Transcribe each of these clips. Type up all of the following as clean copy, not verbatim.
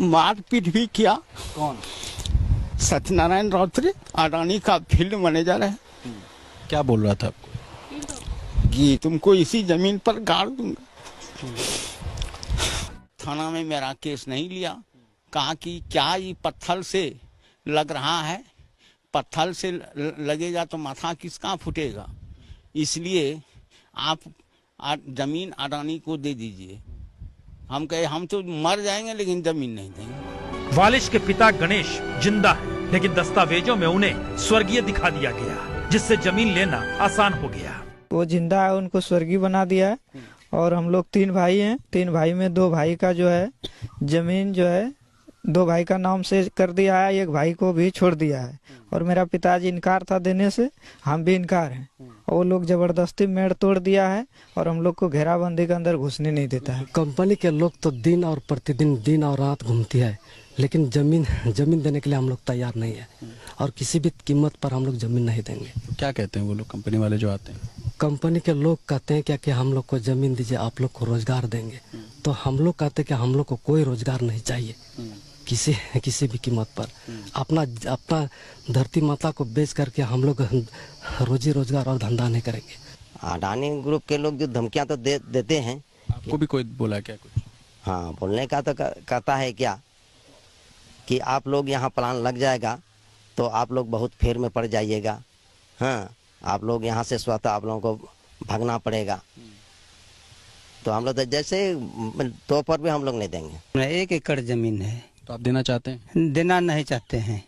मारपीट भी किया। कौन? सत्यनारायण राउतरी अडानी का फील्ड मैनेजर है। क्या बोल रहा था आपको? कि तुमको इसी जमीन पर गाड़ दूंगा। थाना में मेरा केस नहीं लिया। कहा कि क्या ये पत्थर से लग रहा है, पत्थर से लगेगा तो माथा किसका फूटेगा, इसलिए आप जमीन अडानी को दे दीजिए। हम कहे हम तो मर जाएंगे लेकिन जमीन नहीं देंगे। वालिश के पिता गणेश जिंदा है, लेकिन दस्तावेजों में उन्हें स्वर्गीय दिखा दिया गया, जिससे जमीन लेना आसान हो गया। वो जिंदा है, उनको स्वर्गीय बना दिया है। और हम लोग 3 भाई हैं। 3 भाई में 2 भाई का जो है जमीन जो है 2 भाई का नाम से कर दिया है, 1 भाई को भी छोड़ दिया है। और मेरा पिताजी इनकार था देने से, हम भी इनकार हैं। और वो लोग जबरदस्ती मेड़ तोड़ दिया है और हम लोग को घेराबंदी के अंदर घुसने नहीं देता है। कंपनी के लोग तो दिन और प्रतिदिन दिन और रात घूमती है, लेकिन जमीन देने के लिए हम लोग तैयार नहीं है और किसी भी कीमत पर हम लोग जमीन नहीं देंगे। तो क्या कहते हैं वो लोग, कंपनी वाले जो आते हैं? कंपनी के लोग कहते हैं क्या कि हम लोग को जमीन दीजिए, आप लोग को रोजगार देंगे। तो हम लोग कहते हैं कि हम लोग को कोई रोजगार नहीं चाहिए किसी भी कीमत पर। अपना धरती माता को बेच करके हम लोग रोजी रोजगार और धंधा नहीं करेंगे। अडानी ग्रुप के लोग जो धमकियां तो देते हैं। आपको भी कोई बोला क्या कुछ? हाँ, बोलने का तो कहता है क्या कि आप लोग यहाँ प्लान लग जाएगा तो आप लोग बहुत फेर में पड़ जाइएगा। हाँ, आप लोग यहाँ से स्वतः आप लोगों को भागना पड़ेगा। तो हम लोग तो जैसे तो पर भी हम लोग नहीं देंगे। 1 एकड़ जमीन है। तो आप देना चाहते हैं? देना नहीं चाहते हैं।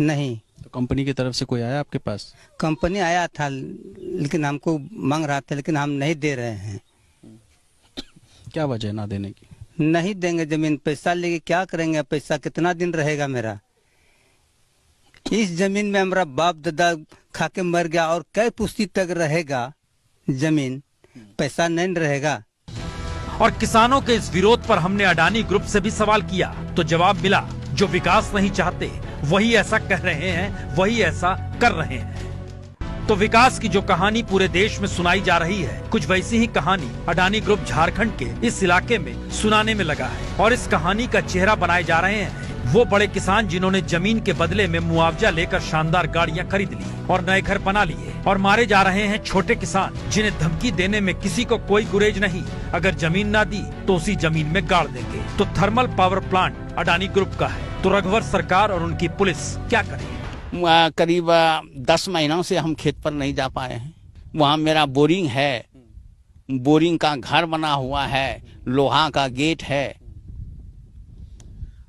नहीं। तो कंपनी की तरफ से कोई आया आपके पास? कंपनी आया था लेकिन हमको मांग रहा था, लेकिन हम नहीं दे रहे हैं। क्या वजह ना देने की? नहीं देंगे जमीन। पैसा लेके क्या करेंगे? पैसा कितना दिन रहेगा मेरा? इस जमीन में हमारा बाप दादा खा के मर गया और कई पुश्ती तक रहेगा जमीन, पैसा नहीं रहेगा। और किसानों के इस विरोध पर हमने अडानी ग्रुप से भी सवाल किया तो जवाब मिला, जो विकास नहीं चाहते वही ऐसा कह रहे हैं, वही ऐसा कर रहे हैं। तो विकास की जो कहानी पूरे देश में सुनाई जा रही है, कुछ वैसी ही कहानी अडानी ग्रुप झारखंड के इस इलाके में सुनाने में लगा है। और इस कहानी का चेहरा बनाए जा रहे हैं वो बड़े किसान जिन्होंने जमीन के बदले में मुआवजा लेकर शानदार गाड़ियां खरीद ली और नए घर बना लिए। और मारे जा रहे हैं छोटे किसान जिन्हें धमकी देने में किसी को कोई गुरेज नहीं, अगर जमीन ना दी तो उसी जमीन में गाड़ देंगे। तो thermal power plant Adani group का है, तो रघुवर सरकार और उनकी पुलिस क्या करे? करीब 10 महीनों से हम खेत पर नहीं जा पाए हैं। वहाँ मेरा बोरिंग है, बोरिंग का घर बना हुआ है, लोहा का गेट है।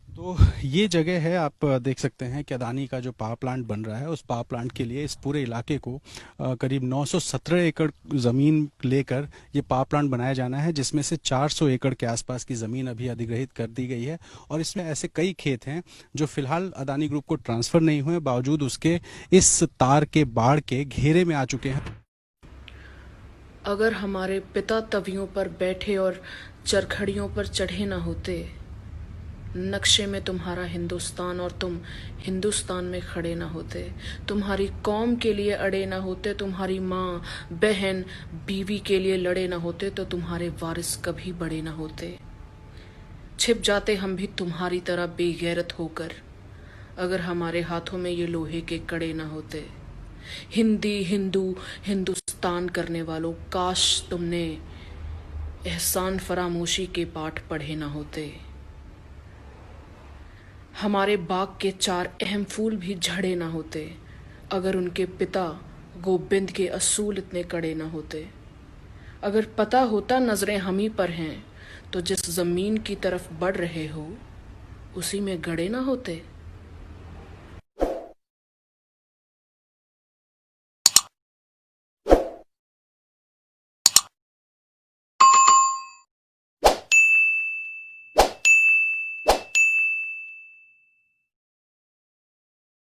तो ये जगह है, आप देख सकते हैं कि अडानी का जो पावर प्लांट बन रहा है, उस पावर प्लांट के लिए इस पूरे इलाके को करीब 917 एकड़ ज़मीन लेकर ये पावर प्लांट बनाया जाना है, जिसमें से 400 एकड़ के आसपास की ज़मीन अभी अधिग्रहित कर दी गई है। और इसमें ऐसे कई खेत हैं जो फिलहाल अडानी ग्रुप को ट्रांसफ़र नहीं हुए, बावजूद उसके इस तार के बाढ़ के घेरे में आ चुके हैं। अगर हमारे पिता तवियों पर बैठे और चरखड़ियों पर चढ़े न होते, नक्शे में तुम्हारा हिंदुस्तान और तुम हिंदुस्तान में खड़े ना होते, तुम्हारी कौम के लिए अड़े ना होते, तुम्हारी माँ बहन बीवी के लिए लड़े ना होते, तो तुम्हारे वारिस कभी बड़े ना होते। छिप जाते हम भी तुम्हारी तरह बेगैरत होकर, अगर हमारे हाथों में ये लोहे के कड़े ना होते। हिंदी हिंदू हिंदुस्तान करने वालों, काश तुमने एहसान फरामोशी के पाठ पढ़े ना होते। हमारे बाग के 4 अहम फूल भी झड़े ना होते, अगर उनके पिता गोविंद के असूल इतने कड़े ना होते। अगर पता होता नजरें हम ही पर हैं, तो जिस जमीन की तरफ बढ़ रहे हो उसी में गड़े ना होते।